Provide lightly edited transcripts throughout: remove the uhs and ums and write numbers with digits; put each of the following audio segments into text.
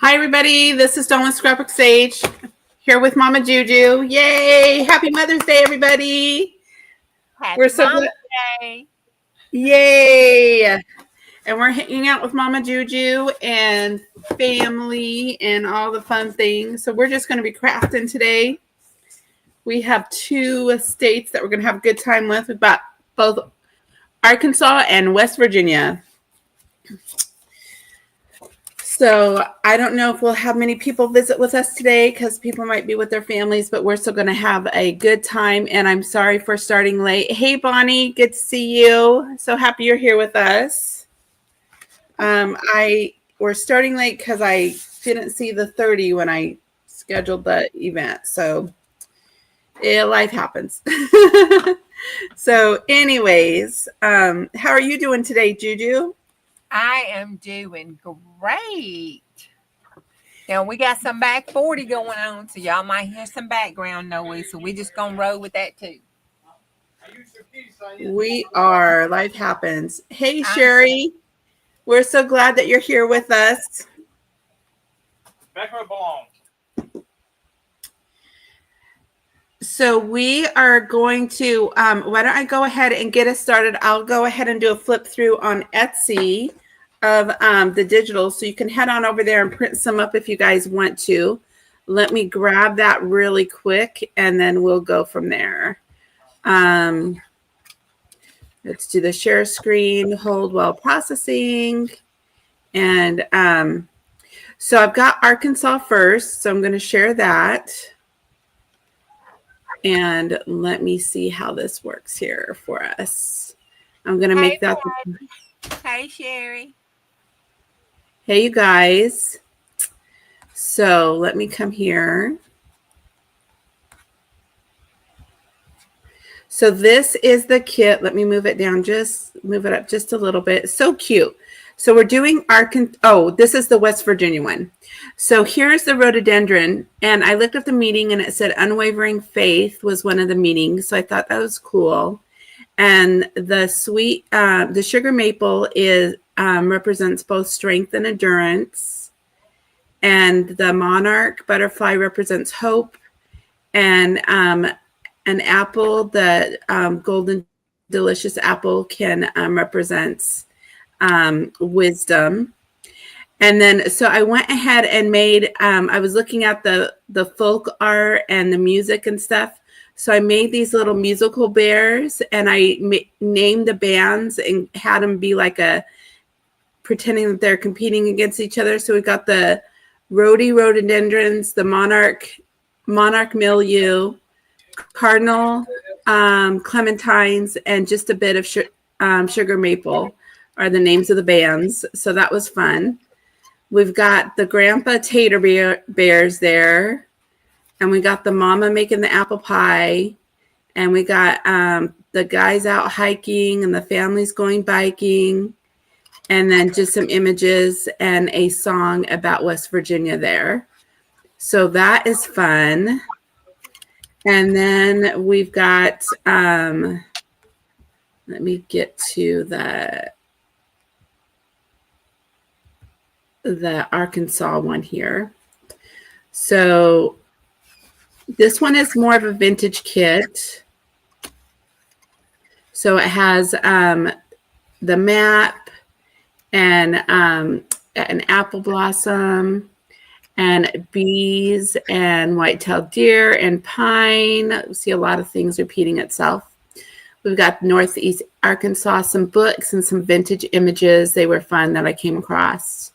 Hi, everybody. This is Dawn with Scrapbook Sage here with Mama Juju. Yay! Happy Mother's Day, everybody. We're Happy so Mom's glad. Day. Yay! And we're hanging out with Mama Juju and family and all the fun things. So we're just going to be crafting today. We have two states that we're going to have a good time with. We've got both Arkansas and West Virginia. So I don't know if we'll have many people visit with us today because people might be with their families, but we're still going to have a good time. And I'm sorry for starting late. Hey, Bonnie, good to see you. So happy you're here with us. We're starting late because I didn't see the 30 when I scheduled the event. So life happens. So anyways, how are you doing today, Juju? I am doing great. Now we got some back 40 going on, so y'all might hear some background noise. So we just gonna roll with that too. We are. Life happens. Hey, I'm Sherry. We're so glad that you're here with us. Back where it belongs. So we are going to, why don't I go ahead and get us started? I'll go ahead and do a flip through on Etsy of the digital. So you can head on over there and print some up if you guys want to. Let me grab that really quick and then we'll go from there. Let's do the share screen, hold while processing. And so I've got Arkansas first. So I'm going to share that. And let me see how this works here for us. I'm going to make that. Hey, Sherry. Hey, you guys. So let me come here. So this is the kit. Let me move it down, just move it up just a little bit. So cute. So we're doing Arkansas. Oh, this is the West Virginia one. So here's the rhododendron. And I looked up the meaning and it said unwavering faith was one of the meanings. So I thought that was cool. And the the sugar maple is represents both strength and endurance. And the monarch butterfly represents hope. And an apple, the golden delicious apple can represents wisdom. And then, so I went ahead and made, I was looking at the folk art and the music and stuff. So I made these little musical bears and I named the bands and had them be like pretending that they're competing against each other. So we got the rhododendrons, the monarch milieu, cardinal, clementines, and just a bit of sugar maple are the names of the bands. So that was fun. We've got the grandpa tater bears there. And we got the mama making the apple pie. And we got the guys out hiking and the families going biking. And then just some images and a song about West Virginia there. So that is fun. And then we've got, let me get to the Arkansas one here. So this one is more of a vintage kit. So it has the map and an apple blossom and bees and white-tailed deer and pine. We see a lot of things repeating itself. We've got Northeast Arkansas, some books and some vintage images. They were fun that I came across.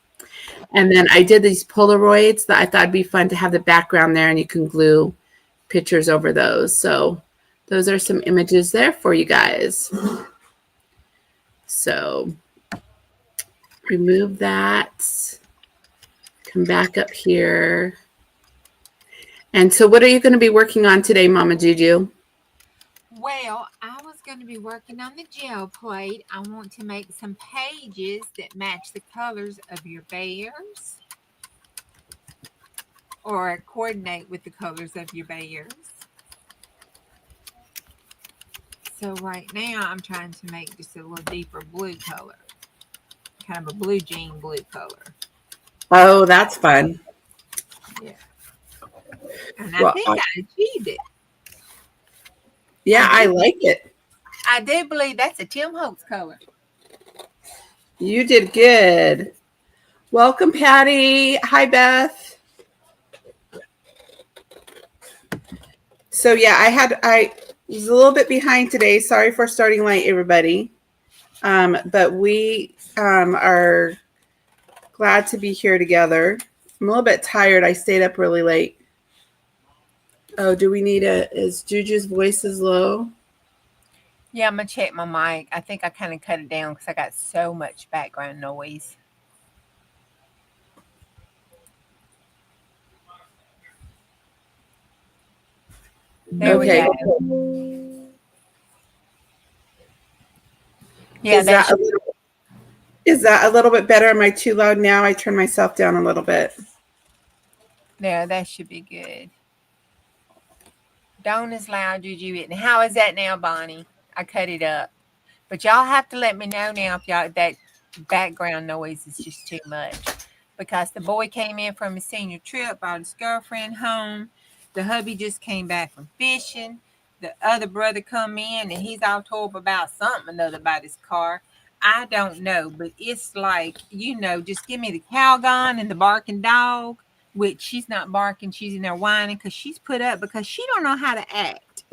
And then I did these Polaroids that I thought it'd be fun to have the background there and you can glue pictures over those. So those are some images there for you guys. So remove that. Come back up here. And so what are you going to be working on today, Mama Juju? Well, I was going to be working on the gel plate. I want to make some pages that match the colors of your bears or coordinate with the colors of your bears. So right now I'm trying to make just a little deeper blue color, kind of a blue jean blue color. Oh, that's fun. And Well, I think I achieved it. yeah, I I do. like it. I do believe that's a Tim Holtz color. You did good. Welcome, Patty. Hi, Beth. So yeah, I was a little bit behind today. Sorry for starting late, everybody. But we are glad to be here together. I'm a little bit tired. I stayed up really late. Oh, do we need is Juju's voice is low? Yeah, I'm gonna check my mic. I think I kind of cut it down because I got so much background noise. There we Okay. go. Yeah, Is that that's is that a little bit better? Am I too loud now? I turned myself down a little bit. there. That should be good. Don't as loud, Juju. And how is that now, Bonnie? I cut it up. But y'all have to let me know now if y'all that background noise is just too much. Because the boy came in from his senior trip, brought his girlfriend home. The hubby just came back from fishing. The other brother come in and he's all tore up about something another about his car. I don't know, but it's like, just give me the Calgon and the barking dog, which she's not barking, she's in there whining because she's put up because she don't know how to act.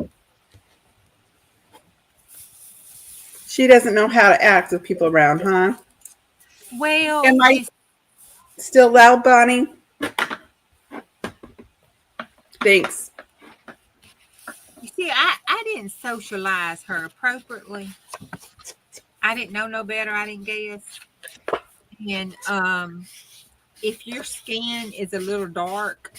She doesn't know how to act with people around, huh? Well, Am I still loud, Bonnie? Thanks. you see, I didn't socialize her appropriately. I didn't know no better, I didn't guess. And if your skin is a little dark,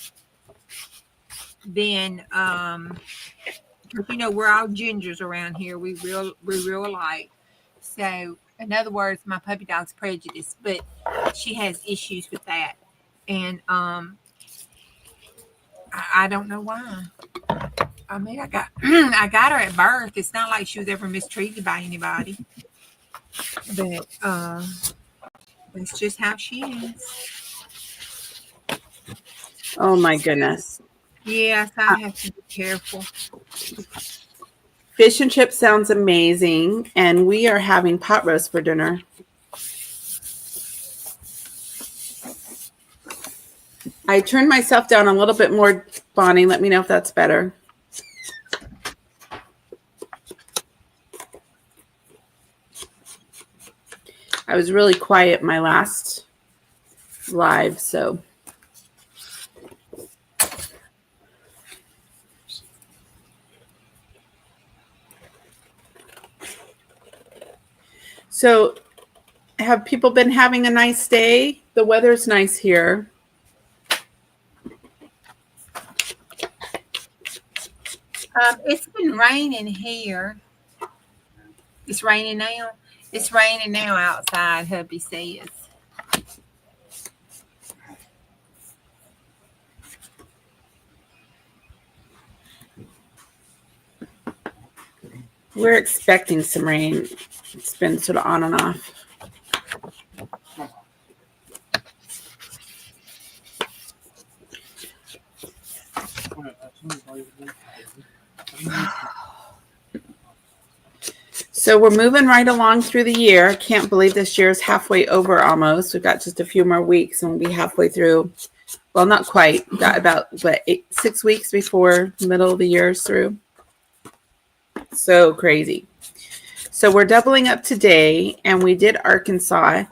then we're all gingers around here. We're real alike. So in other words, my puppy dog's prejudiced, but she has issues with that. And I don't know why. I mean, I got I got her at birth. It's not like she was ever mistreated by anybody. But that's just how she is. Oh my goodness. Yes, I have to be careful. Fish and chips sounds amazing, and we are having pot roast for dinner. I turned myself down a little bit more, Bonnie. Let me know if that's better. I was really quiet my last live, so. So, have people been having a nice day? The weather's nice here. It's been raining here. It's raining now. It's raining now outside, hubby says. We're expecting some rain. It's been sort of on and off. So we're moving right along through the year. I can't believe this year is halfway over almost. We've got just a few more weeks and we'll be halfway through. Well, not quite. We've got about 6 weeks before the middle of the year is through. So crazy. So we're doubling up today, and we did Arkansas.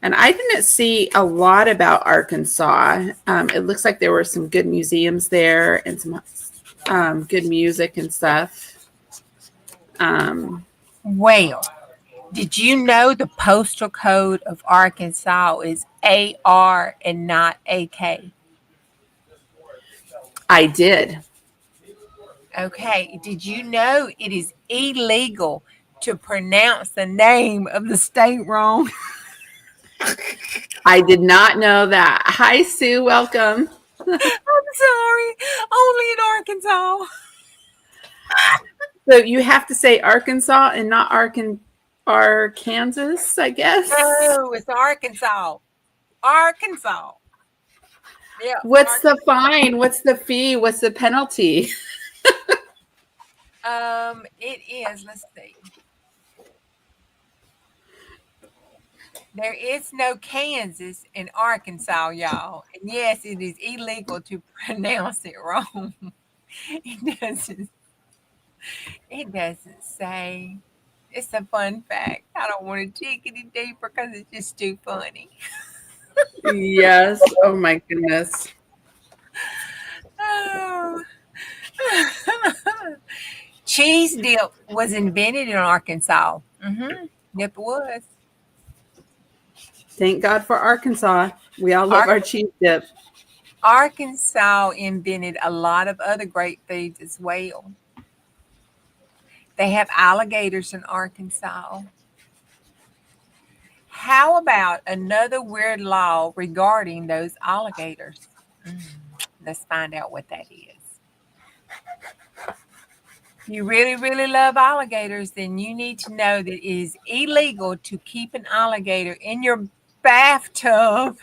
And I didn't see a lot about Arkansas. It looks like there were some good museums there and some good music and stuff. Well, did you know the postal code of Arkansas is AR and not AK? I did. Okay. Did you know it is illegal to pronounce the name of the state wrong? I did not know that. Hi, Sue. Welcome. I'm sorry. Only in Arkansas. So you have to say Arkansas and not Arkansas, I guess. No, it's Arkansas. Arkansas. Yeah. What's the fine? What's the fee? What's the penalty? It is. Let's see. There is no Kansas in Arkansas, y'all. And yes, it is illegal to pronounce it wrong. It doesn't. It doesn't say. It's a fun fact. I don't want to dig any deeper because it's just too funny. Yes. Oh my goodness. Oh. Cheese dip was invented in Arkansas. Mm-hmm. Yep, it was. Thank God for Arkansas. We all love our cheese dip. Arkansas invented a lot of other great foods as well. They have alligators in Arkansas. How about another weird law regarding those alligators? Mm, let's find out what that is. If you really, really love alligators, then you need to know that it is illegal to keep an alligator in your bathtub.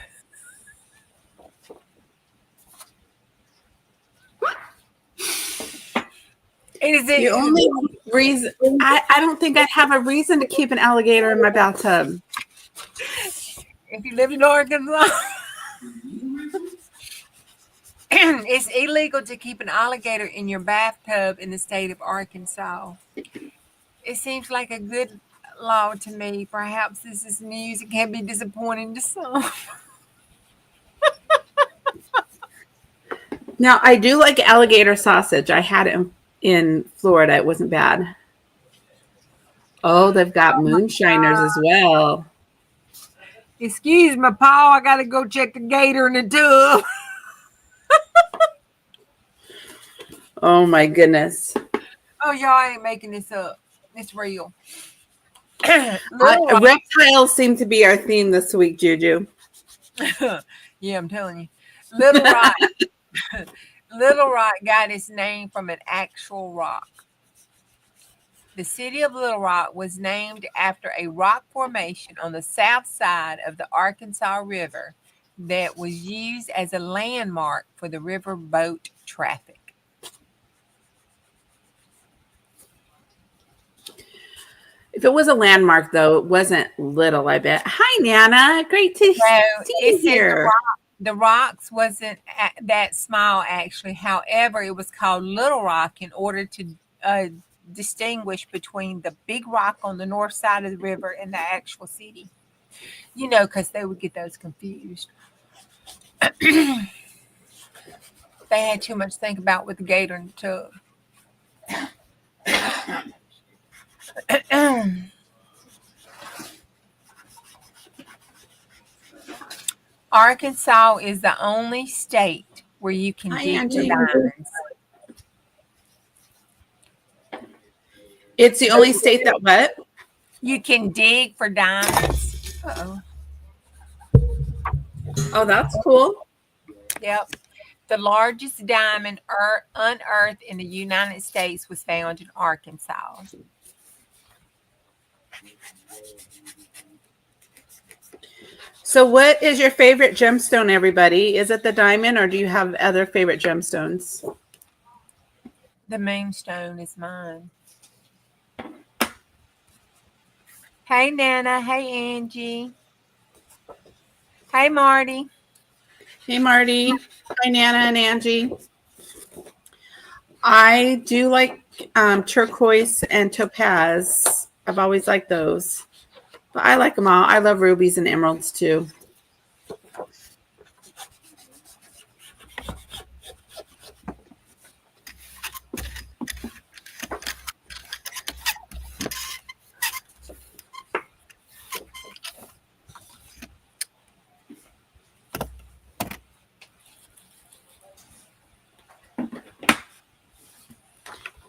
It is The only reason I don't think I'd have a reason to keep an alligator in my bathtub. if you live in Arkansas. It's illegal to keep an alligator in your bathtub in the state of Arkansas. It seems like a good law to me. Perhaps this is news. It can be disappointing to some. Now I do like alligator sausage. I had it in Florida. It wasn't bad. Oh, they've got moonshiners as well. Excuse me, Paul. I gotta go check the gator in the tub. Oh my goodness. Oh, y'all ain't making this up. It's real. Little Rock, Reptiles seem to be our theme this week, Juju. yeah, I'm telling you. Little Rock. Little Rock got its name from an actual rock. The city of Little Rock was named after a rock formation on the south side of the Arkansas River that was used as a landmark for the river boat traffic. If it was a landmark, though, it wasn't little, I bet. Hi, Nana. Great to see you here. The rocks wasn't that small, actually. However, it was called Little Rock in order to distinguish between the big rock on the north side of the river and the actual city. You know, because they would get those confused. They had too much to think about with the gator in the tub. Arkansas is the only state where you can dig for diamonds. It's the only state that what? You can dig for diamonds. Uh-oh. Oh, that's cool. Yep. The largest diamond unearthed in the United States was found in Arkansas. So what is your favorite gemstone, everybody? Is it the diamond, or do you have other favorite gemstones? The moonstone is mine. Hey, Nana. Hey, Angie. Hey, Marty. Hey, Marty. Hi, Nana and Angie. I do like turquoise and topaz. I've always liked those. But I like them all. I love rubies and emeralds too.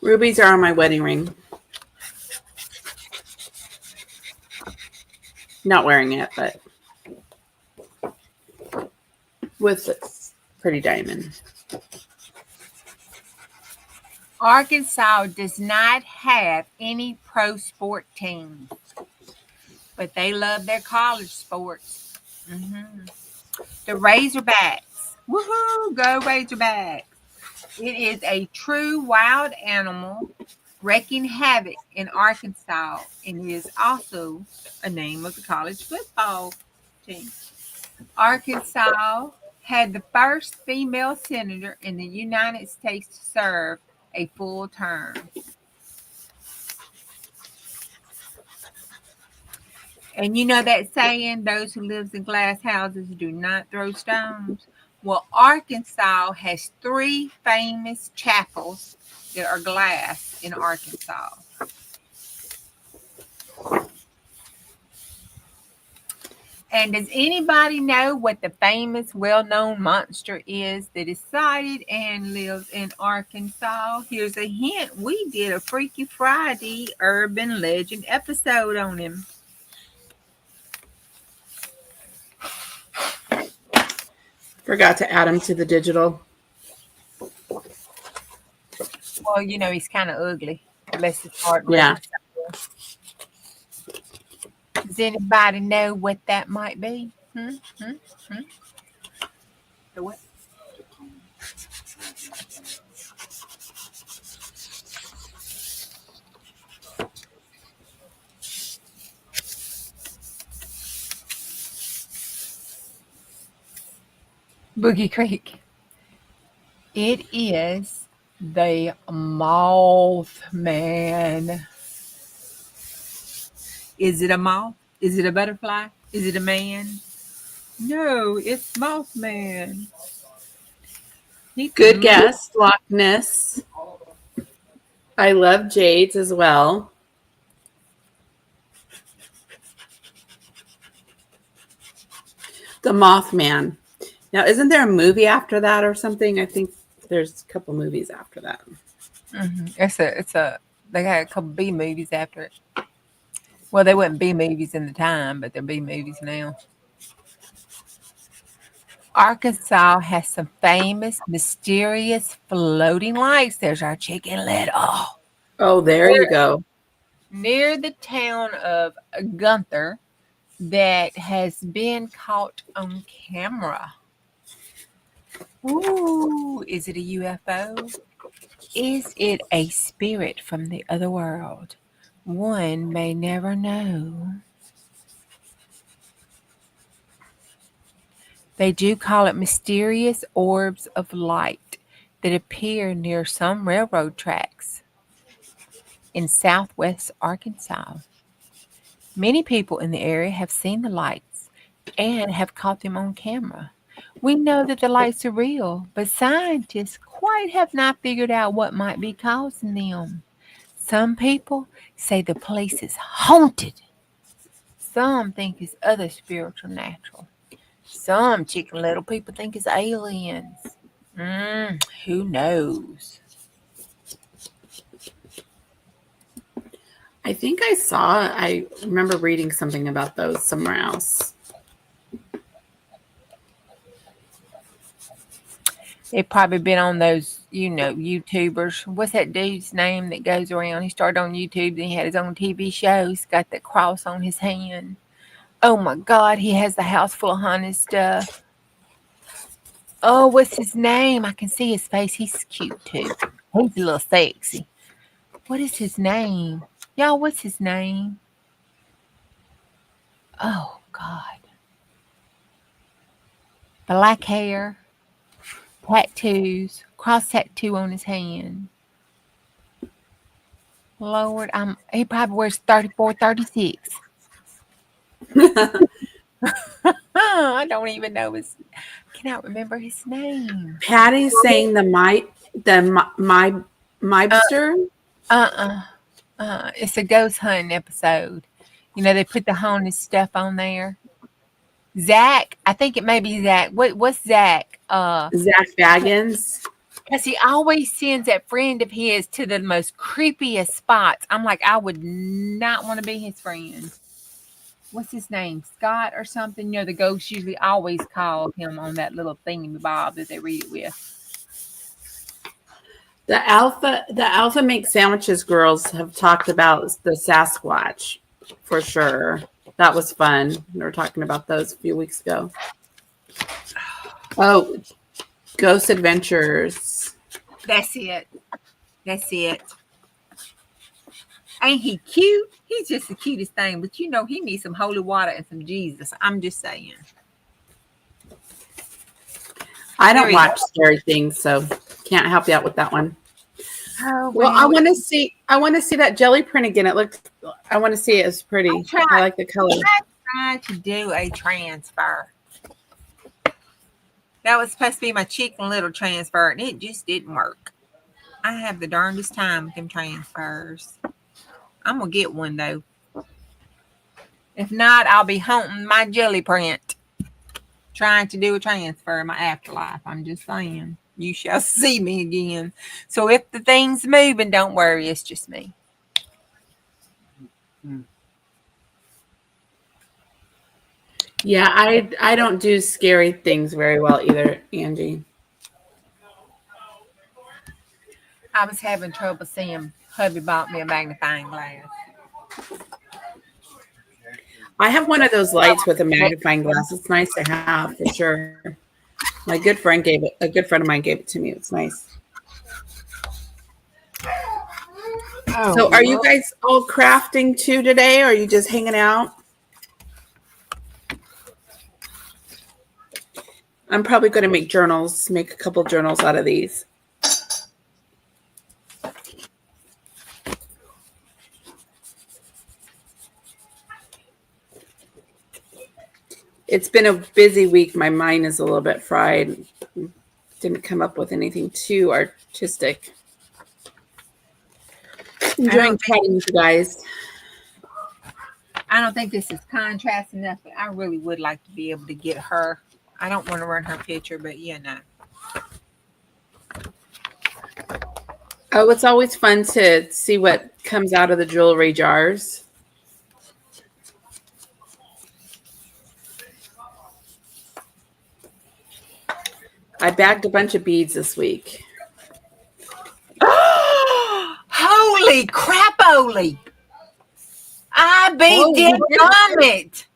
Rubies are on my wedding ring. Not wearing it, but with this pretty diamond. Arkansas does not have any pro sport teams, but they love their college sports. Mm-hmm. The Razorbacks Woohoo! Go Razorbacks! It is a true wild animal wreaking havoc in Arkansas, and it is also a name of the college football team. Arkansas had the first female senator in the United States to serve a full term. And you know that saying, those who lives in glass houses do not throw stones? Well, Arkansas has 3 famous chapels that are glass in Arkansas. And does anybody know what the famous, well-known monster is that is sighted and lives in Arkansas? Here's a hint. We did a Freaky Friday urban legend episode on him. Forgot to add him to the digital. Well, you know, he's kind of ugly. Bless his heart. Yeah. Does anybody know what that might be? The what? Boogie Creek. It is the Mothman. Is it a moth? Is it a butterfly? Is it a man? No, it's Mothman. Good guess, Loch Ness. I love jades as well. The Mothman. Now, isn't there a movie after that or something? I think there's a couple movies after that. They got a couple B movies after it. Well, they wouldn't B movies in the time, but they're B movies now. Arkansas has some famous, mysterious floating lights. There's our Chicken Little. Oh, there you go. Near the town of Gunther that has been caught on camera. Ooh, is it a UFO? Is it a spirit from the other world? One may never know. They do call it mysterious orbs of light that appear near some railroad tracks in southwest Arkansas. Many people in the area have seen the lights and have caught them on camera. We know that the lights are real, but scientists quite have not figured out what might be causing them. Some people say the place is haunted. Some think it's other spiritual natural. Some Chicken Little people think it's aliens. Who knows? I think I remember reading something about those somewhere else. They've probably been on those, YouTubers. What's that dude's name that goes around? He started on YouTube and he had his own TV show. He's got that cross on his hand. Oh my God, he has the house full of haunted stuff. Oh, what's his name? I can see his face. He's cute too. He's a little sexy. What is his name? Y'all, what's his name? Oh God. Black hair. Tattoos, cross tattoo on his hand. Lord, he probably wears 34, 36. I don't even know cannot remember his name. Patty's saying the Mybster. It's a ghost hunting episode. They put the haunted stuff on there. Zach, I think it may be Zach. What's Zach? Zach Baggins. Because he always sends that friend of his to the most creepiest spots. I'm like, I would not want to be his friend. What's his name? Scott or something? The ghosts usually always call him on that little thingy-bob that they read it with. The Alpha Make Sandwiches girls have talked about the Sasquatch for sure. That was fun. We were talking about those a few weeks ago. Oh, Ghost Adventures. That's it. That's it. Ain't he cute? He's just the cutest thing. But you know, he needs some holy water and some Jesus. I'm just saying. I There don't he watch scary things, so can't help you out with that one. Oh, Well, I want to see. I want to see that jelly print again. It looked. I want to see it. It's pretty. I like the color. I tried to do a transfer. That was supposed to be my Chicken Little transfer, and it just didn't work. I have the darndest time with them transfers. I'm gonna get one though. If not, I'll be haunting my jelly print, trying to do a transfer in my afterlife. I'm just saying. You shall see me again. So if the thing's moving, don't worry, it's just me. Yeah, I don't do scary things very well either, Angie. I was having trouble seeing. Hubby bought me a magnifying glass. I have one of those lights with a magnifying glass. It's nice to have for sure. My good friend gave it. A good friend of mine gave it to me. It's nice. So, are you guys all crafting too today, or are you just hanging out? I'm probably going to make journals. Make a couple journals out of these. It's been a busy week. My mind is a little bit fried. Didn't come up with anything too artistic. Enjoying chatting with you guys. I don't think this is contrast enough, but I really would like to be able to get her. I don't want to run her picture, but yeah, no. Oh, it's always fun to see what comes out of the jewelry jars. I bagged a bunch of beads this week. Holy crap-oli! I beat it.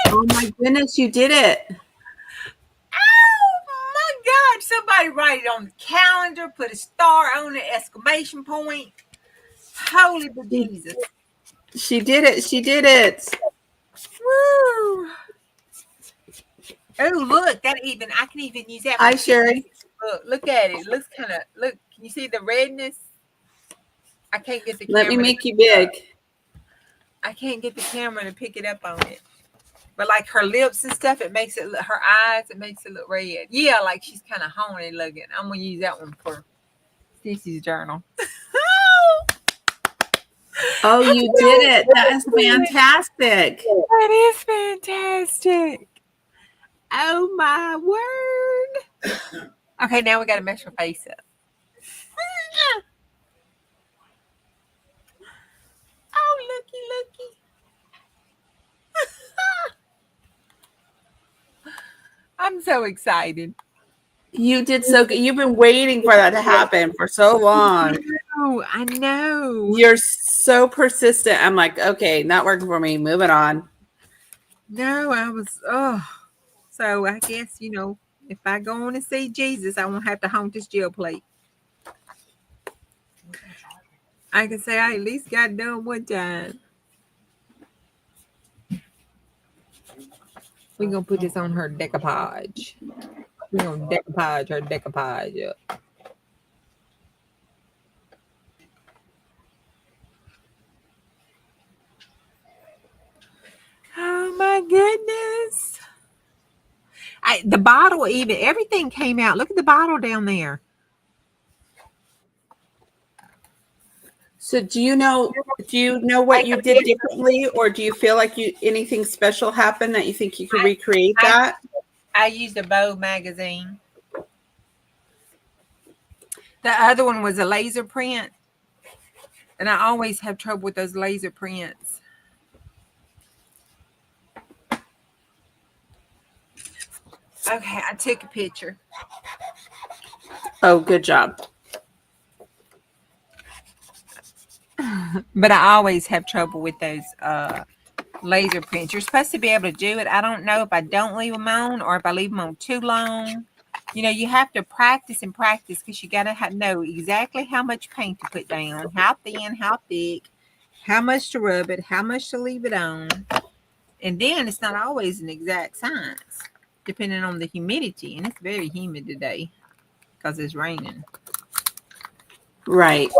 Oh my goodness, you did it. Oh my God. Somebody write it on the calendar, put a star on it, exclamation point. Holy Jesus. She did it. She did it. Woo. Oh, look, I can even use that. Hi, Sherry. Look at it. It looks kind of, can you see the redness? I can't get the camera. Let me make you big. I can't get the camera to pick it up on it. But like her lips and stuff, it makes it look, her eyes, it makes it look red. Yeah, like she's kind of haunted looking. I'm going to use that one for Stacey's journal. Oh, you did it. That is fantastic. That is fantastic. Oh, my word. Okay, now we got to mess her face up. Oh, looky. I'm so excited. You did so good. You've been waiting for that to happen for so long. Oh, I know. You're so persistent. I'm like, okay, not working for me. Moving on. No, so I guess, if I go on and see Jesus, I won't have to haunt this jail plate. I can say I at least got it done one time. We're going to put this on her decoupage. We're going to decoupage her decoupage up. Oh my goodness. The bottle, even everything came out. Look at the bottle down there. So do you know what you did differently, or do you feel like anything special happened that you think you could recreate that? I used a Vogue magazine. The other one was a laser print. And I always have trouble with those laser prints. Okay, I took a picture. Oh, good job. But I always have trouble with those laser prints. You're supposed to be able to do it. I don't know if I don't leave them on or if I leave them on too long. You know, you have to practice and practice because you got to know exactly how much paint to put down, how thin, how thick, how much to rub it, how much to leave it on. And then it's not always an exact science, depending on the humidity. And it's very humid today because it's raining. Right.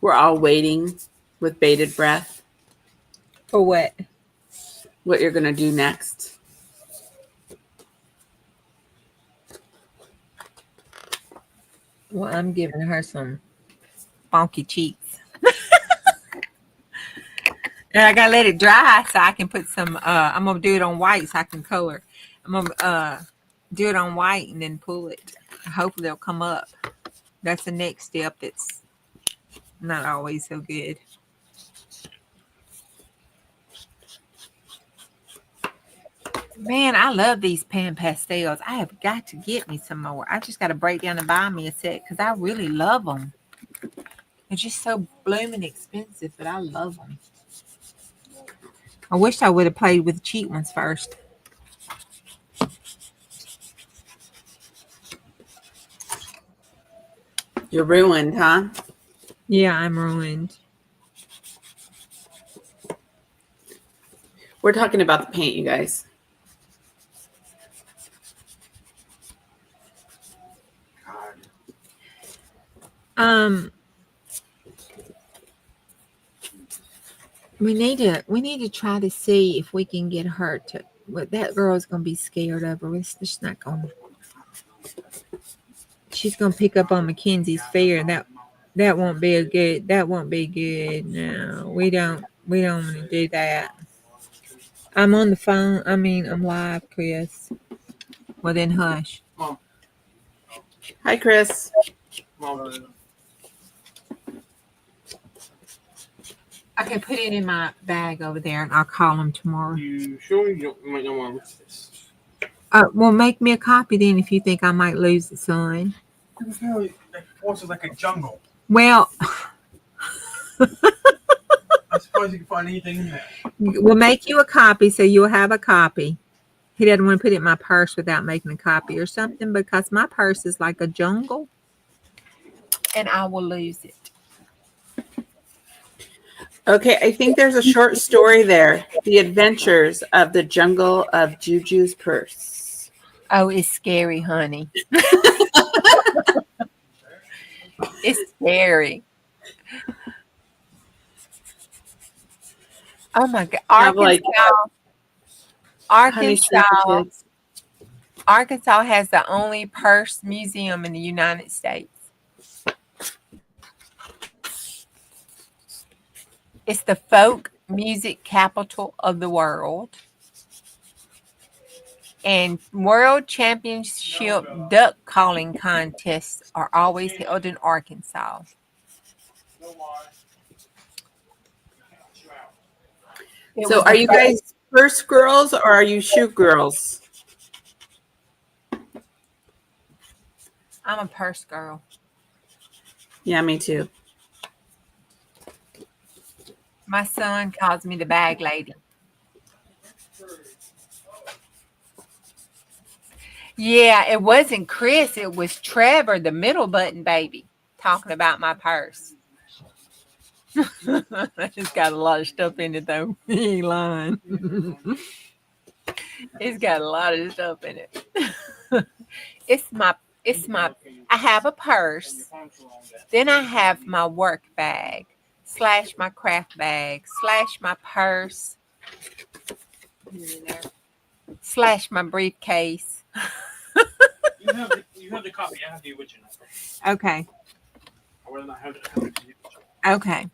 We're all waiting with bated breath For what? what you're going to do next. Well, I'm giving her some funky cheeks. And I gotta let it dry so I can put some I'm gonna do it on white so I can color. I'm gonna do it on white and then pull it. Hopefully they'll come up. That's the next step that's not always so good. Man, I love these pan pastels. I have got to get me some more. I just got to break down and buy me a set because I really love them. They're just so blooming expensive, but I love them. I wish I would have played with cheap ones first. You're ruined, huh? Yeah, I'm ruined. We're talking about the paint, you guys. We need to try to see if we can get her to. But that girl's gonna be scared of her. It's just not gonna. She's gonna pick up on Mackenzie's fear. That won't be a good. That won't be good. No, we don't want to do that. I'm on the phone. I mean, I'm live, Chris. Well, then hush. Mom. Hi, Chris. Mom. I can put it in my bag over there, and I'll call him tomorrow. You sure you might not want to look at this? Well, make me a copy then if you think I might lose it, son. I feel like Force is like a jungle. Well, I'm surprised you can find anything in there. we'll make you a copy so you'll have a copy. He doesn't want to put it in my purse without making a copy or something because my purse is like a jungle and I will lose it. Okay, I think there's a short story there. The Adventures of the Jungle of Juju's Purse. Oh, it's scary, honey. It's scary. Oh my God. Have, like, Arkansas has the only purse museum in the United States. It's the folk music capital of the world. And world championship duck calling contests are always held in Arkansas. So are you guys purse girls or are you shoe girls? I'm a purse girl. Yeah, me too. My son calls me the bag lady. Yeah, it wasn't Chris. It was Trevor, the middle button baby, talking about my purse. It's got a lot of stuff in it, though. He ain't lying. It's got a lot of stuff in it. I have a purse. Then I have my work bag / my craft bag / my purse / my briefcase. You have the copy. I have the original. Okay. I would not have the original. Okay.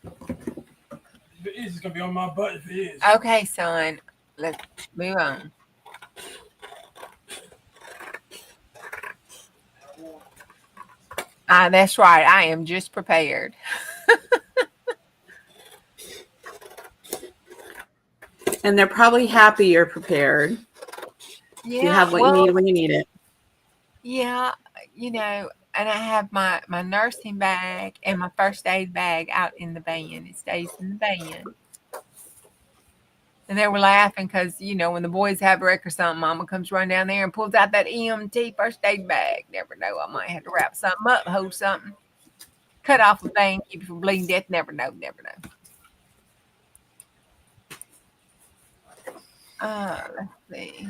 If it is, it's gonna be on my butt. If it is. Okay, son. Let's move on. That's right. I am just prepared. And they're probably happy you're prepared. You have what you need when you need it. Yeah, and I have my nursing bag and my first aid bag out in the van. It stays in the van. And they were laughing because, when the boys have a wreck or something, Mama comes running down there and pulls out that EMT first aid bag. Never know. I might have to wrap something up, hold something, cut off a vein, keep you from bleeding to death. Never know. Never know. Let's see.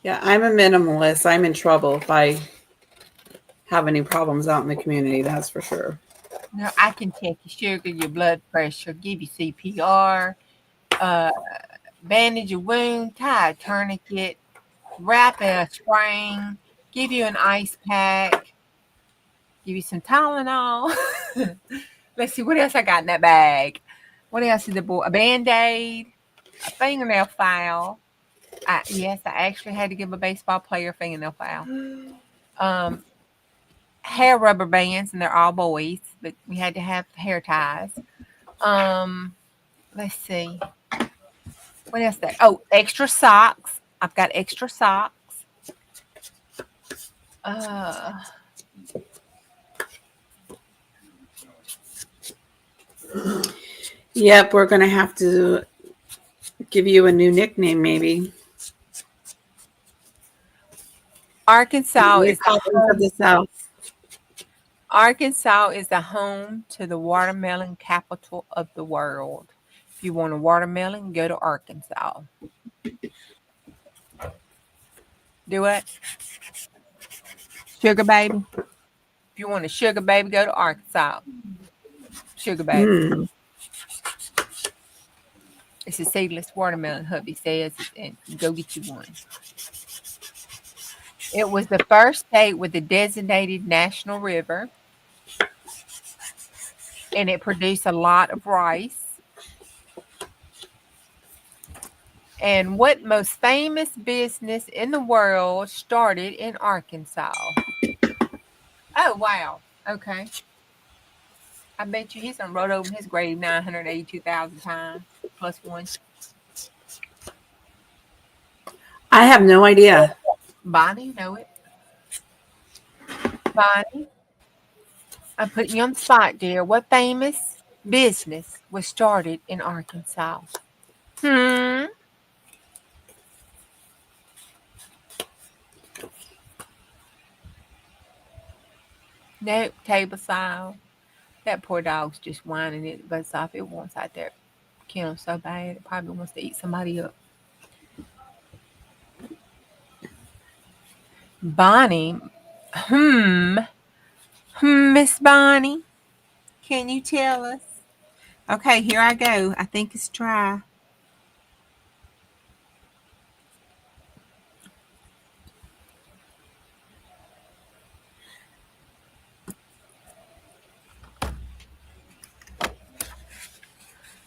Yeah, I'm a minimalist. I'm in trouble if I have any problems out in the community, that's for sure. No, I can check your sugar, your blood pressure, give you CPR, bandage a wound, tie a tourniquet, wrap a spring, give you an ice pack, give you some Tylenol. Let's see what else I got in that bag. What else is the boy? A Band-Aid, a fingernail file. Yes, I actually had to give a baseball player a fingernail file. Hair rubber bands, and they're all boys, but we had to have hair ties. Let's see. What else there? Oh, extra socks. I've got extra socks. Yep, we're going to have to give you a new nickname, maybe. Arkansas is of the South. Arkansas is the home to the watermelon capital of the world. If you want a watermelon, go to Arkansas. Do it. Sugar baby. If you want a sugar baby, go to Arkansas. Sugar baby. It's a seedless watermelon, hubby says, and go get you one. It was the first state with a designated national river, and it produced a lot of rice. And what most famous business in the world started in Arkansas? Oh, wow. Okay. I bet you he's done wrote over his grave 982,000 times, plus one. I have no idea. Bonnie, you know it. Bonnie, I'm putting you on the spot, dear. What famous business was started in Arkansas? Nope, table saw. That poor dog's just whining its butts off. It wants out there killing so bad. It probably wants to eat somebody up. Bonnie, Miss Bonnie, can you tell us? Okay, here I go. I think it's try.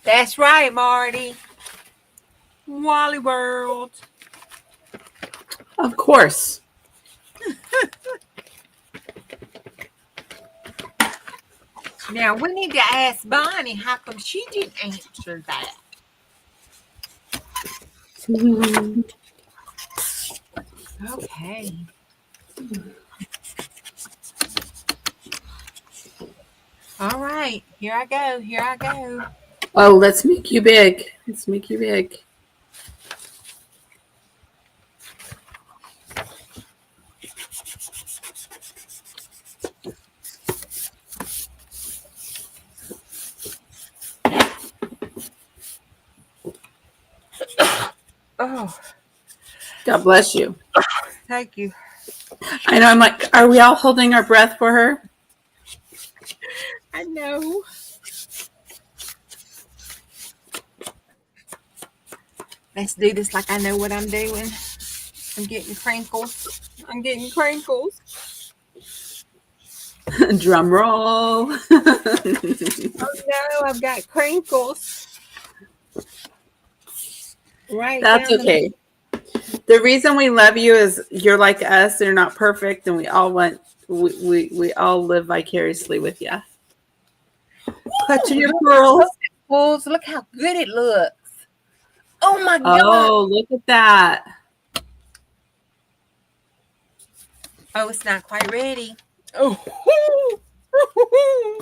That's right, Marty. Wally World. Of course. Now, we need to ask Bonnie how come she didn't answer that. Okay. All right. Here I go. Here I go. Oh, let's make you big. Let's make you big. Oh, God bless you. thank you. I know. I'm like, are we all holding our breath for her? I know. Let's do this like I know what I'm doing. I'm getting crinkles. I'm getting crinkles. Drum roll. Oh no, I've got crinkles. Right. That's okay. The reason we love you is you're like us. You're not perfect, and we all we all live vicariously with you. Clutching your pearls. Fools, look how good it looks. Oh my God. Oh, look at that. Oh, it's not quite ready. Oh. I'm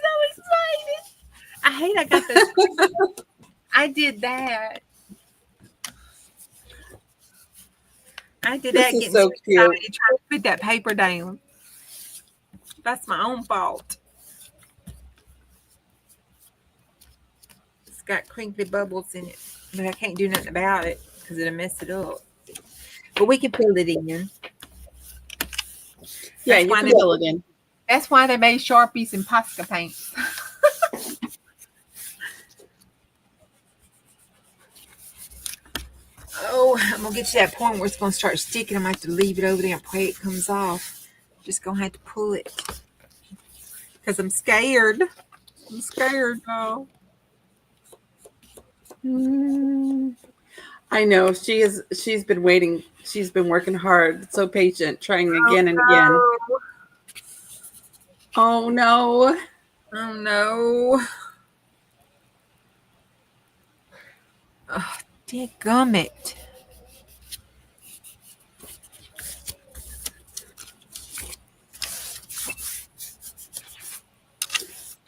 so excited. I hate I got this. I did that. I did This that is getting so cute. excited trying to put that paper down. That's my own fault. It's got crinkly bubbles in it, but I can't do nothing about it because it'll mess it up. But we can fill it in. Yeah, That's you why can they- fill it in. That's why they made Sharpies and Posca paints. Oh, I'm gonna get to that point where it's gonna start sticking. I'm gonna have to leave it over there and pray it comes off. Just gonna have to pull it because I'm scared. I'm scared now. I know she's been waiting. She's been working hard, so patient, trying again and again. Oh no. Oh no. Oh, dadgummit.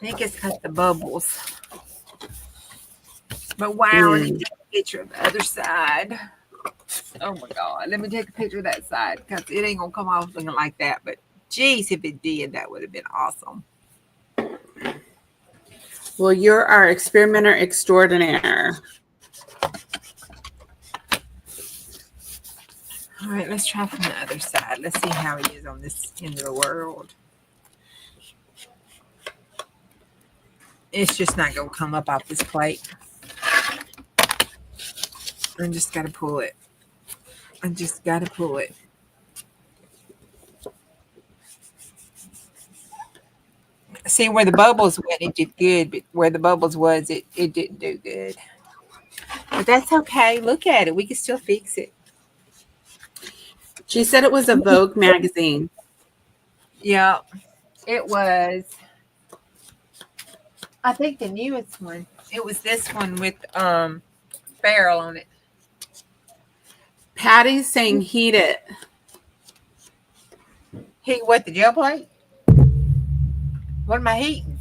I think it's cut the bubbles. But wow, let me take a picture of the other side. Oh my God. Let me take a picture of that side because it ain't going to come off looking like that. But geez, if it did, that would have been awesome. Well, you're our experimenter extraordinaire. All right, let's try from the other side. Let's see how it is on this end of the world. It's just not going to come up off this plate. I just got to pull it. I just got to pull it. See, where the bubbles went, it did good. But where the bubbles was, it didn't do good. But that's okay. Look at it. We can still fix it. She said it was a Vogue magazine. Yeah, it was. I think the newest one. It was this one with barrel on it. Patty's saying heat it. Heat what, the gel plate? What am I heating?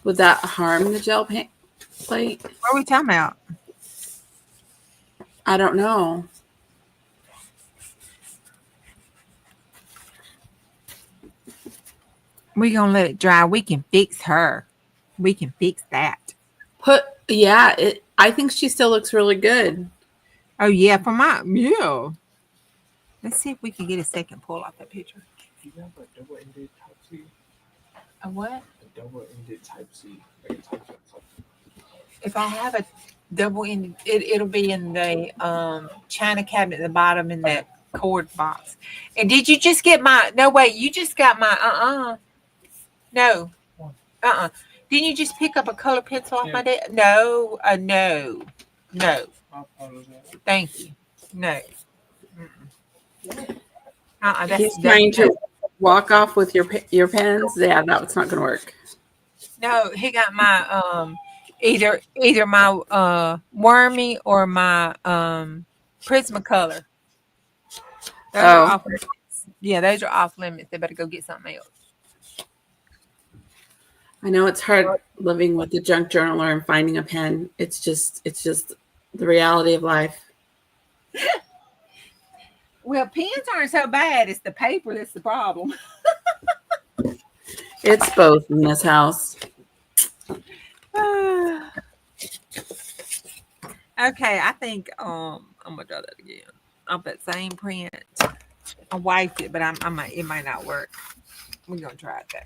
Would that harm the gel plate? What are we talking about? I don't know. We're gonna let it dry. We can fix her. We can fix that. I think she still looks really good. Oh yeah, for my yeah. Let's see if we can get a second pull off that picture. Do you have a double-ended Type C? A what? A double-ended Type C. Like a Type C. If I have a double ended, it'll be in the china cabinet at the bottom in that cord box. And did you just get my? No, wait. You just got my. No. Didn't you just pick up a color pencil off my desk? No. No. No. I apologize. Thank you. No. He's trying to walk off with your pens. Yeah, that's not going to work. No, he got my either my Wormy or my Prismacolor. Those are off limits. Yeah, those are off limits. They better go get something else. I know it's hard living with the junk journaler and finding a pen. It's just the reality of life. Well, pens aren't so bad. It's the paper that's the problem. It's both in this house. Okay, I think I'm gonna try that again. Off that same print. I wiped it, but it might not work. We're gonna try it though.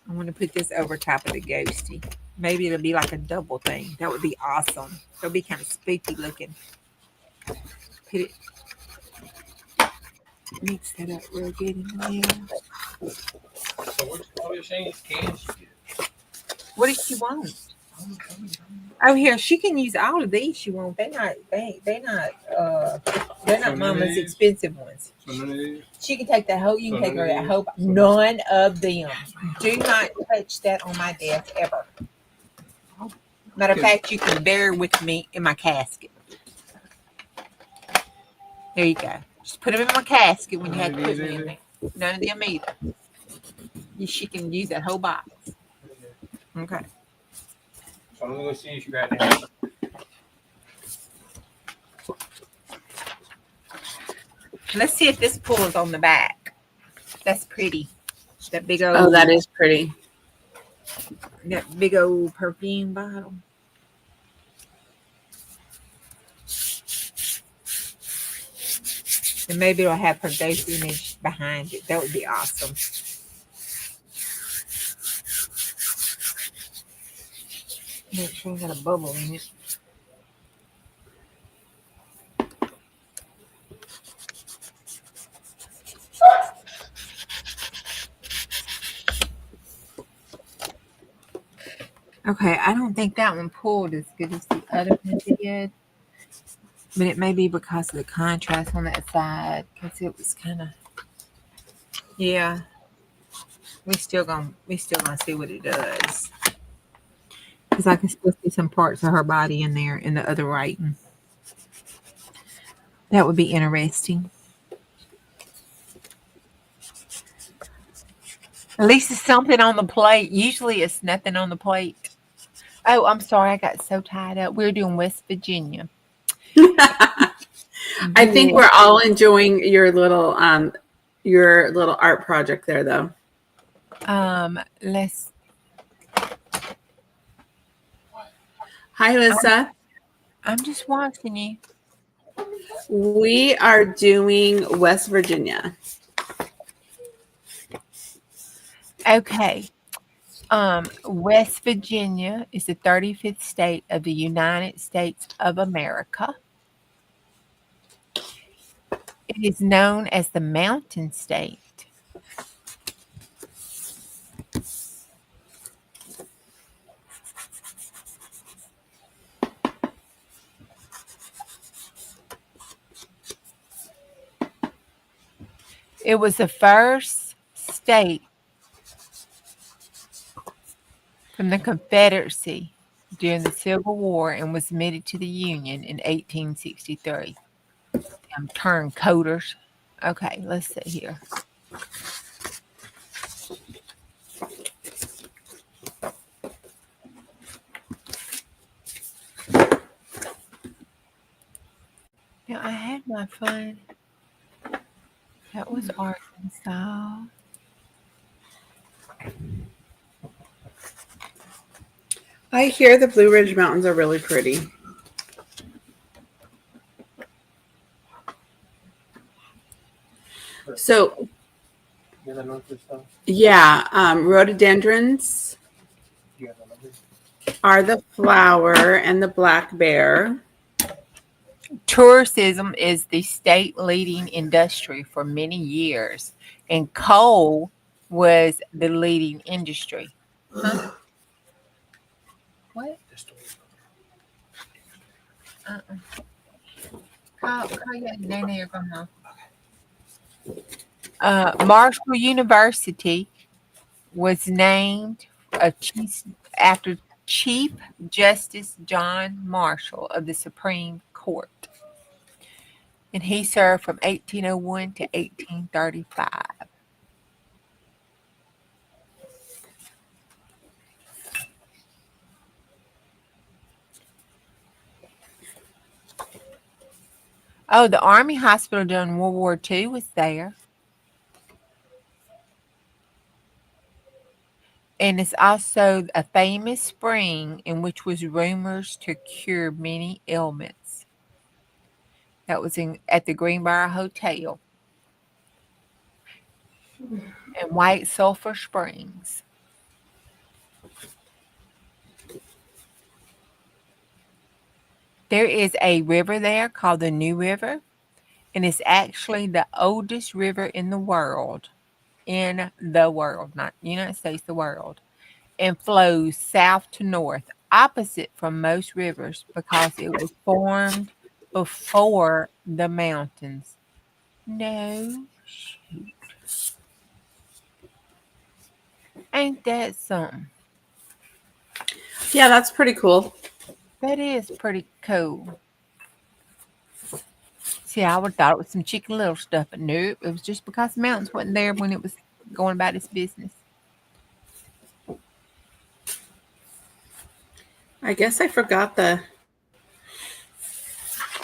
I'm gonna put this over top of the ghosty. Maybe it'll be like a double thing. That would be awesome. It'll be kind of spooky looking. Put it. Mix that up real good in there. So which all your chains can she get? What does she want? Oh, here she can use all of these. She won't. They're So none of Mama's these? expensive ones. So none of these? She can take that whole. You can So take none her of that these? whole. So None of them. Do not touch that on my desk ever. Matter of Okay. fact, you can bury with me in my casket. There you go. Just put them in my casket when you have to put me in there. None of them either. She can use that whole box. Okay. So I'm gonna see if you got that. Let's see if this pulls on the back. That's pretty. That big old. Oh, that is pretty. That big old perfume bottle. And maybe it'll have her ghost image behind it. That would be awesome. Make sure it got a bubble in it. Okay, I don't think that one pulled as good as the other one did. But it may be because of the contrast on that side. Because it was kind of. Yeah. We still gonna see what it does. Because I can still see some parts of her body in there in the other writing. That would be interesting. At least it's something on the plate. Usually it's nothing on the plate. Oh, I'm sorry. I got so tied up. We're doing West Virginia. I think we're all enjoying your little art project there, though. Let's. Hi, Lisa. I'm just watching you. We are doing West Virginia. Okay. West Virginia is the 35th state of the United States of America. It is known as the Mountain State. It was the first state from the Confederacy during the Civil War and was admitted to the Union in 1863. Turncoders. Okay, let's see here. Now I had my fun. That was Arkansas. I hear the Blue Ridge Mountains are really pretty. So, yeah, rhododendrons are the flower and the black bear. Tourism is the state leading industry for many years, and coal was the leading industry. Huh? What? Marshall University was named after Chief Justice John Marshall of the Supreme Court. And he served from 1801 to 1835. Oh, the Army Hospital during World War II was there. And it's also a famous spring in which was rumors to cure many ailments. That was at the Greenbrier Hotel in White Sulphur Springs. There is a river there called the New River, and it's actually the oldest river in the world. in the world, not United States, the world, and flows south to north, opposite from most rivers because it was formed before the mountains. No, ain't that something? Yeah, that's pretty cool. That is pretty cool. See, I would have thought it was some Chicken Little stuff, but nope, it was just because the mountains wasn't there when it was going about its business. I guess I forgot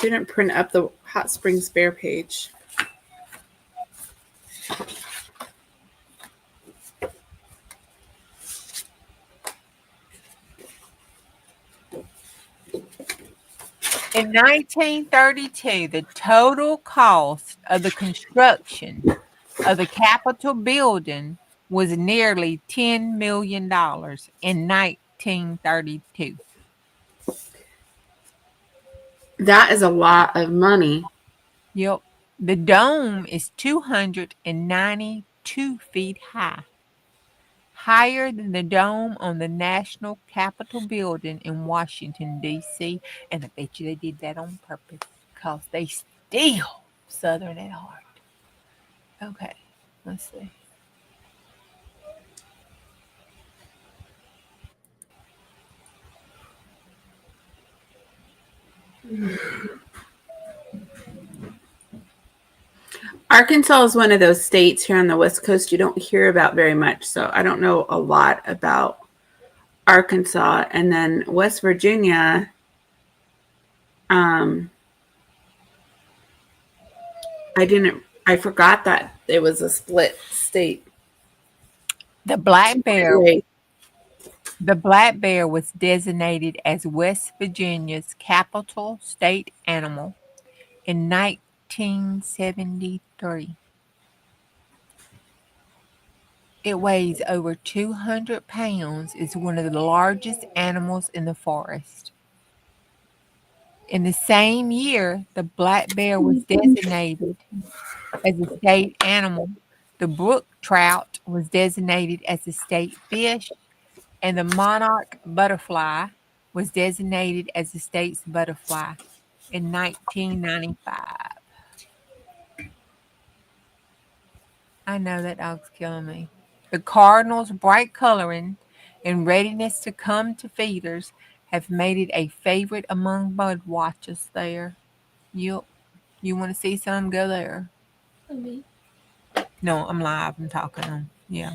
didn't print up the Hot Springs Bear page. In 1932, the total cost of the construction of the Capitol building was nearly $10 million in 1932. That is a lot of money. Yep. The dome is 292 feet high, higher than the dome on the National Capitol building in Washington, D.C. And I bet you they did that on purpose because they still Southern at heart. Okay, let's see. Arkansas is one of those states here on the West Coast you don't hear about very much. So I don't know a lot about Arkansas. And then West Virginia, I forgot that it was a split state. The black bear was designated as West Virginia's capital state animal in 1973. It weighs over 200 pounds, is one of the largest animals in the forest. In the same year, the black bear was designated as a state animal. The brook trout was designated as a state fish, and the monarch butterfly was designated as the state's butterfly in 1995. I know that dog's killing me. The cardinal's bright coloring and readiness to come to feeders have made it a favorite among bird watchers there. You want to see some? Go there. Okay. No, I'm live. I'm talking. Yeah.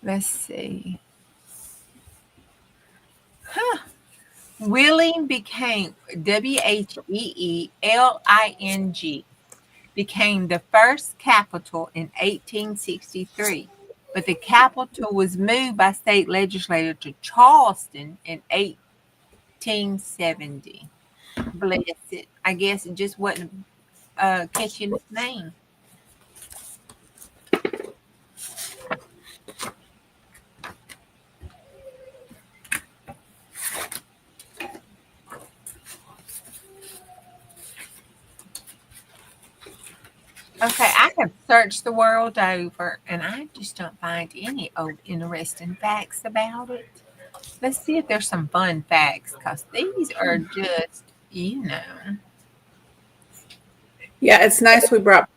Let's see. Wheeling became Wheeling became the first capital in 1863, but the capital was moved by state legislature to Charleston in 1870. Bless it. I guess it just wasn't catching its name. Okay, I have searched the world over and I just don't find any interesting facts about it. Let's see if there's some fun facts because these are just, Yeah, it's nice we brought.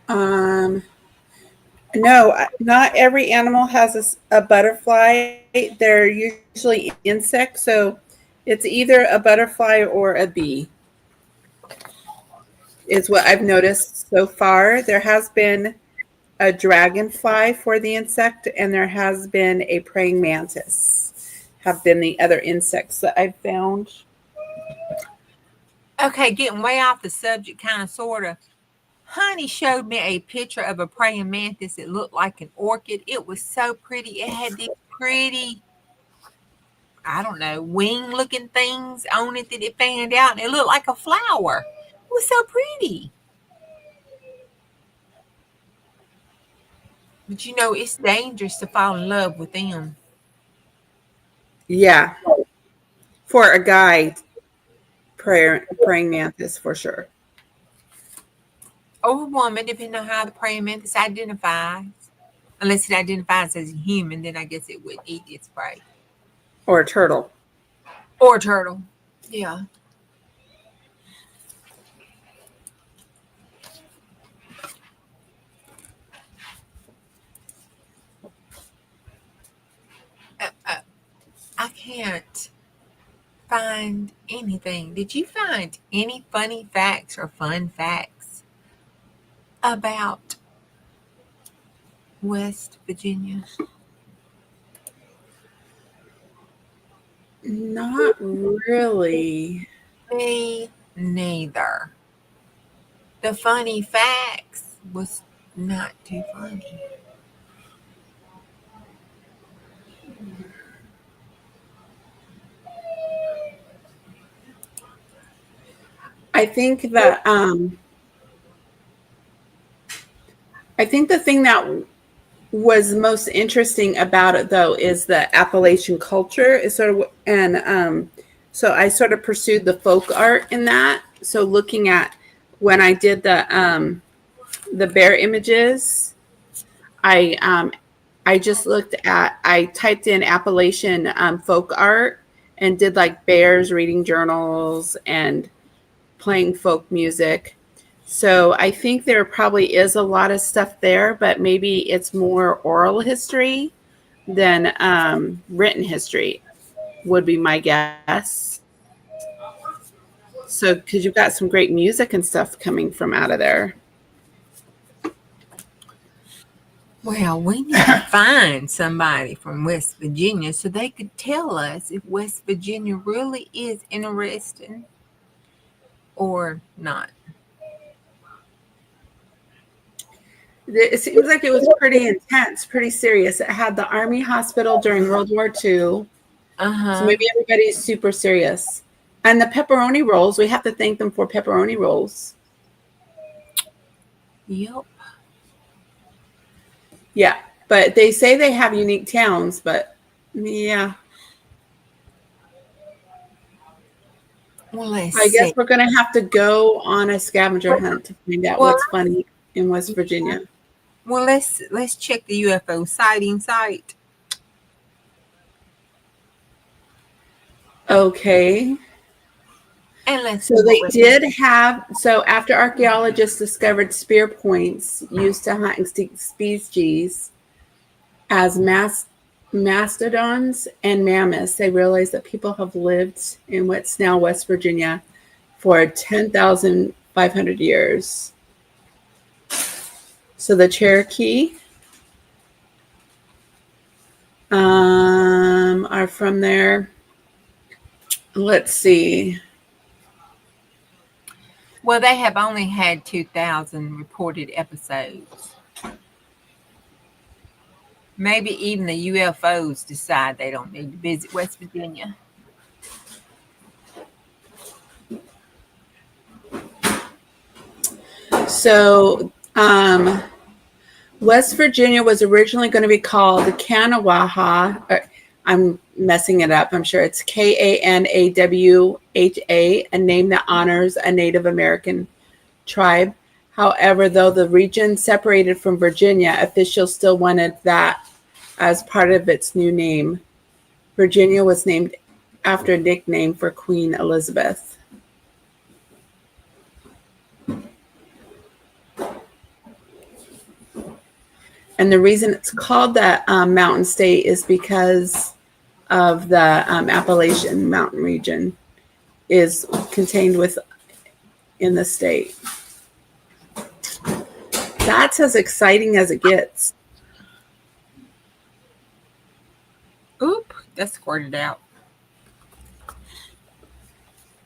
No, not every animal has a butterfly. They're usually insects, so it's either a butterfly or a bee. Is what I've noticed so far. There has been a dragonfly for the insect, and there has been a praying mantis. Have been the other insects that I've found. Okay, getting way off the subject, kind of, sort of. Honey showed me a picture of a praying mantis. It looked like an orchid. It was so pretty. It had these pretty, I don't know, wing-looking things on it that it fanned out, and it looked like a flower. It was so pretty. But it's dangerous to fall in love with them. Yeah. For a guy, praying mantis for sure. Or a woman, depending on how the praying mantis identifies. Unless it identifies as a human, then I guess it would eat its prey. Or a turtle. Or a turtle. Yeah. I can't find anything. Did you find any funny facts or fun facts about West Virginia? Not really. Me neither. The funny facts was not too funny. I think that I think the thing that was most interesting about it though is the Appalachian culture is sort of, and so I sort of pursued the folk art in that. So looking at when I did the bear images, I just looked at, I typed in Appalachian folk art and did like bears reading journals and playing folk music. So I think there probably is a lot of stuff there, but maybe it's more oral history than written history would be my guess. So because you've got some great music and stuff coming from out of there. Well, we need to find somebody from West Virginia so they could tell us if West Virginia really is interesting or not. It seems like it was pretty intense, pretty serious. It had the Army hospital during World War II. So maybe everybody's super serious. And the pepperoni rolls, we have to thank them for pepperoni rolls. Yep. Yeah, but they say they have unique towns, but yeah. Well, let's I guess see. we're going to have to go on a scavenger hunt to find out what's funny in West Virginia. Well, let's check the UFO sighting site. Okay. And let's So they did have, so after archaeologists discovered spear points used to hunt extinct species as mastodons and mammoths, they realized that people have lived in what's now West Virginia for 10,500 years. So the Cherokee are from there. Let's see. Well, they have only had 2,000 reported episodes. Maybe even the UFOs decide they don't need to visit West Virginia. So, West Virginia was originally going to be called the Kanawha. I'm messing it up. I'm sure it's Kanawha, a name that honors a Native American tribe. However, though the region separated from Virginia, officials still wanted that as part of its new name. Virginia was named after a nickname for Queen Elizabeth. And the reason it's called that mountain state is because of the Appalachian mountain region is contained in the state. That's as exciting as it gets. Oop, that squirted out.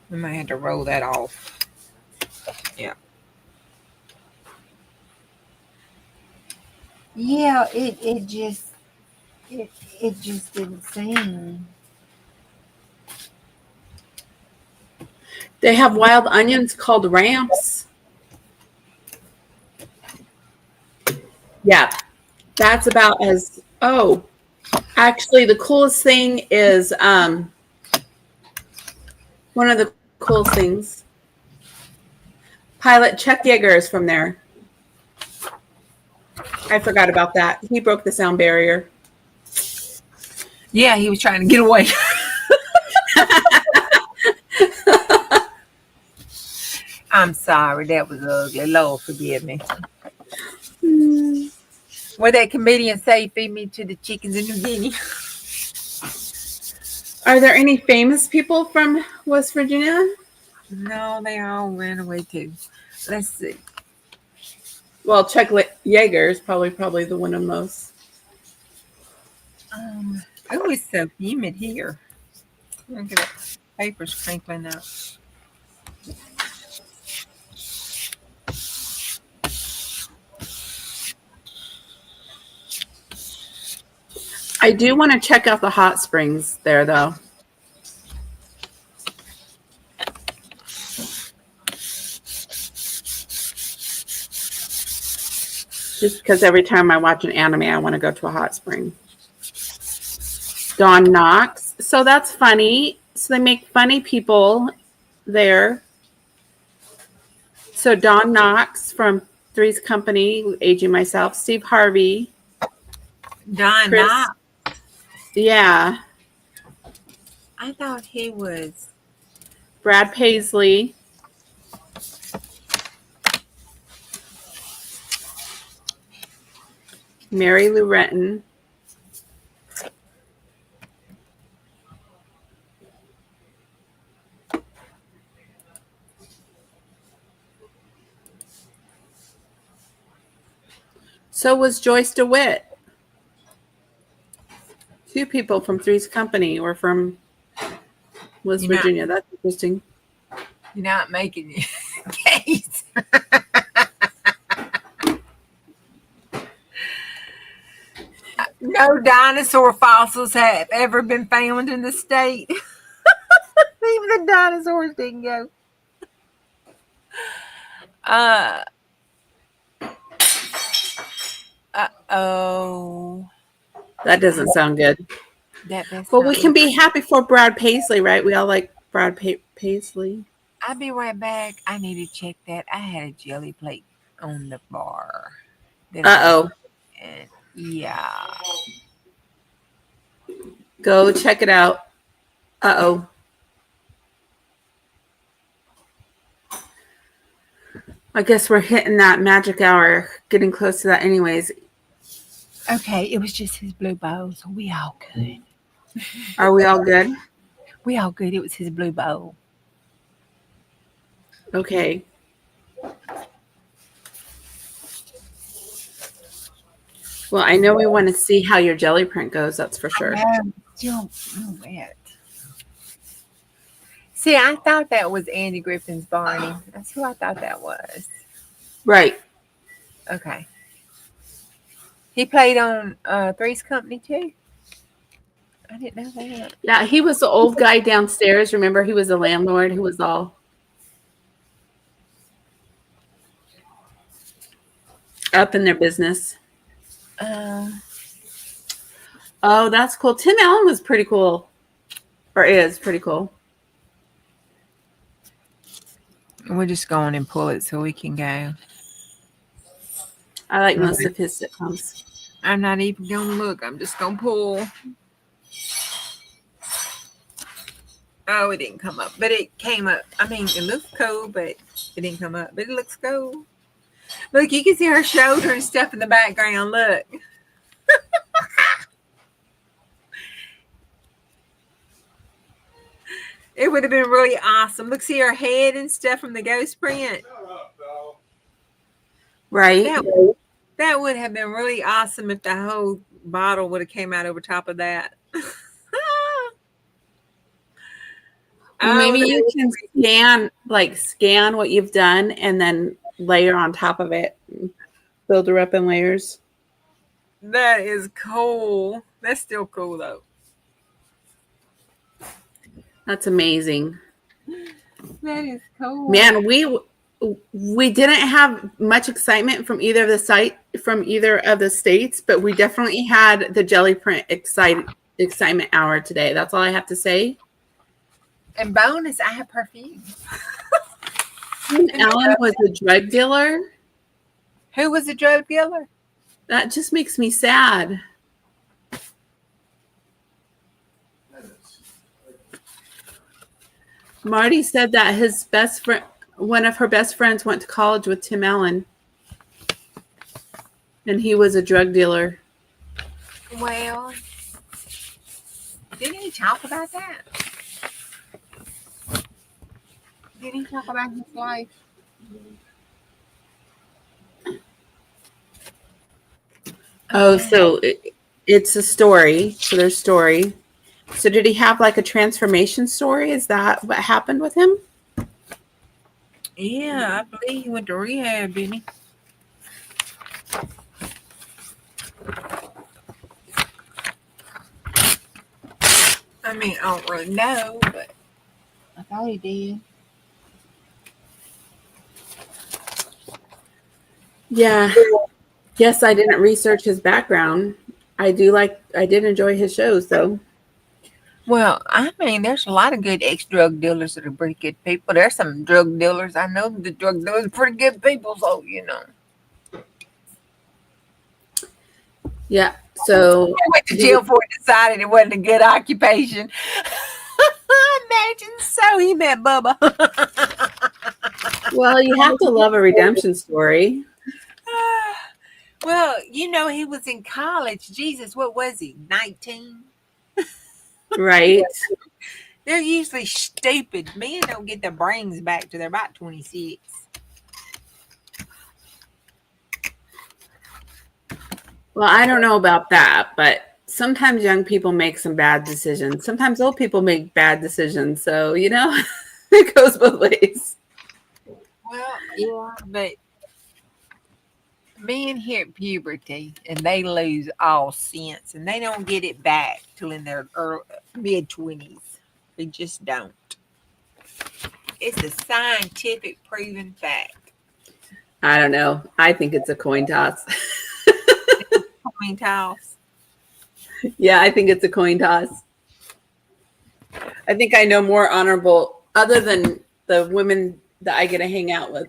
I might have to roll that off. Yeah. Yeah, it just didn't seem. They have wild onions called ramps. Yeah, that's about as, actually the coolest thing is one of the cool things. Pilot Chuck Yeager is from there. I forgot about that. He broke the sound barrier. Yeah, he was trying to get away. I'm sorry, that was ugly. Lord forgive me. What that comedian say, feed me to the chickens in New Guinea. Are there any famous people from West Virginia? No, they all ran away too. Let's see. Well, Chuck Yeager is probably the one of most. Oh, it's so humid here. Look at that. Paper's crinkling up. I do want to check out the hot springs there, though. Just because every time I watch an anime, I want to go to a hot spring. Don Knox. So that's funny. So they make funny people there. So Don Knox from Three's Company, Aging Myself. Steve Harvey. Don Chris- Knox. Yeah. I thought he was. Brad Paisley. Mary Lou Retton. So was Joyce DeWitt. Two people from Three's Company or from West You're not- Virginia. That's interesting. You're not making it. Case. No dinosaur fossils have ever been found in the state. Even the dinosaurs didn't go. Oh, That doesn't sound good. that's But not we can good. be happy for Brad Paisley, right? We all like Brad Paisley. I'll be right back. I need to check that. I had a jelly plate on the bar. Uh-oh. And yeah. Go check it out. Uh-oh. I guess we're hitting that magic hour, getting close to that anyways. Okay, it was just his blue bowl, so we all good. Are we all good? We all good. It was his blue bowl. Okay. Well, I know we want to see how your jelly print goes, that's for sure. Still wet. See, I thought that was Andy Griffin's Barney. That's who I thought that was. Right. Okay. He played on Three's Company too. I didn't know that. Yeah, he was the old guy downstairs. Remember, he was the landlord who was all up in their business. Oh, that's cool. Tim Allen was pretty cool. Or is pretty cool. We're just going and pull it so we can go. I like most of his sitcoms. I'm not even going to look. I'm just going to pull. Oh, it didn't come up, but it came up. I mean, it looks cool, but it didn't come up, but it looks cool. Look, you can see her shoulder and stuff in the background. Look. It would have been really awesome. Look, see her head and stuff from the ghost print. Right? That would have been really awesome if the whole bottle would have came out over top of that. Well, maybe you can scan what you've done and then layer on top of it. Build her up in layers. That is cool. That's still cool though. That's amazing. That is cool. Man, we didn't have much excitement from either of the states, but we definitely had the jelly print excitement hour today. That's all I have to say. And bonus, I have perfume. Alan was a drug dealer. Who was a drug dealer? That just makes me sad. Marty said that his best friend, one of her best friends, went to college with Tim Allen, and he was a drug dealer. Well, didn't he talk about that? Did he talk about his life? Oh, so it's a story. So there's story. So did he have like a transformation story? Is that what happened with him? Yeah, I believe he went to rehab, didn't he? I mean, I don't really know, but I thought he did. Yeah. Yes, I didn't research his background. I did enjoy his shows though. Well, I mean, there's a lot of good ex-drug dealers that are pretty good people. There's some drug dealers. I know the drug dealers are pretty good people, so, you know. Yeah. So I went to jail for it, decided it wasn't a good occupation. Imagine so he met Bubba. well, you have to love a redemption story. Well, you know, he was in college. Jesus, what was he? 19? Right. They're usually stupid. Men don't get their brains back till they're about 26. Well, I don't know about that, but sometimes young people make some bad decisions. Sometimes old people make bad decisions. So, you know, it goes both ways. Well, yeah, but men hit puberty and they lose all sense and they don't get it back till in their mid-20s. They just don't. It's a scientific proven fact. I don't know. I think it's a coin toss. Coin toss. Yeah, I think it's a coin toss. I think I know more honorable, other than the women that I get to hang out with.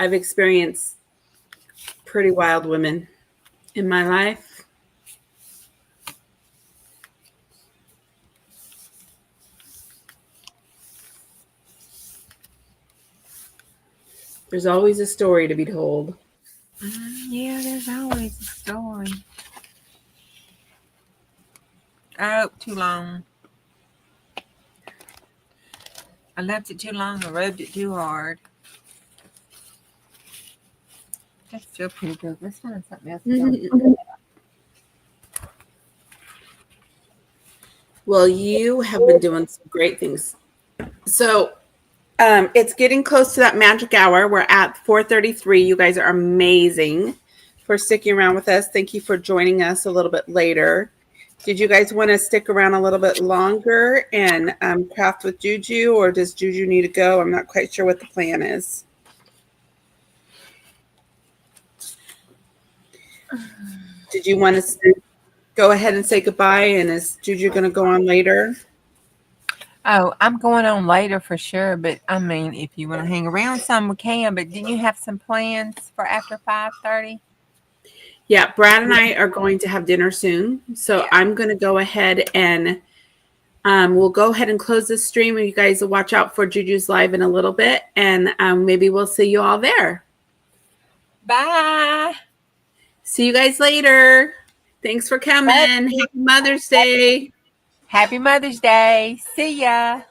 I've experienced pretty wild women in my life. There's always a story to be told. Yeah, there's always a story. Oh, too long. I left it too long. I rubbed it too hard. That's still pretty good. Let's find something else. Well, you have been doing some great things. So it's getting close to that magic hour. We're at 4:33. You guys are amazing for sticking around with us. Thank you for joining us a little bit later. Did you guys want to stick around a little bit longer and craft with Juju, or does Juju need to go? I'm not quite sure what the plan is. Did you want to go ahead and say goodbye? And is Juju going to go on later? Oh, I'm going on later for sure. But I mean, if you want to hang around some, we can. But didn't you have some plans for after 5:30? Yeah, Brad and I are going to have dinner soon. So I'm going to go ahead and we'll go ahead and close this stream. And you guys will watch out for Juju's live in a little bit. And maybe we'll see you all there. Bye. See you guys later. Thanks for coming. Happy Mother's Day. Happy Mother's Day. See ya.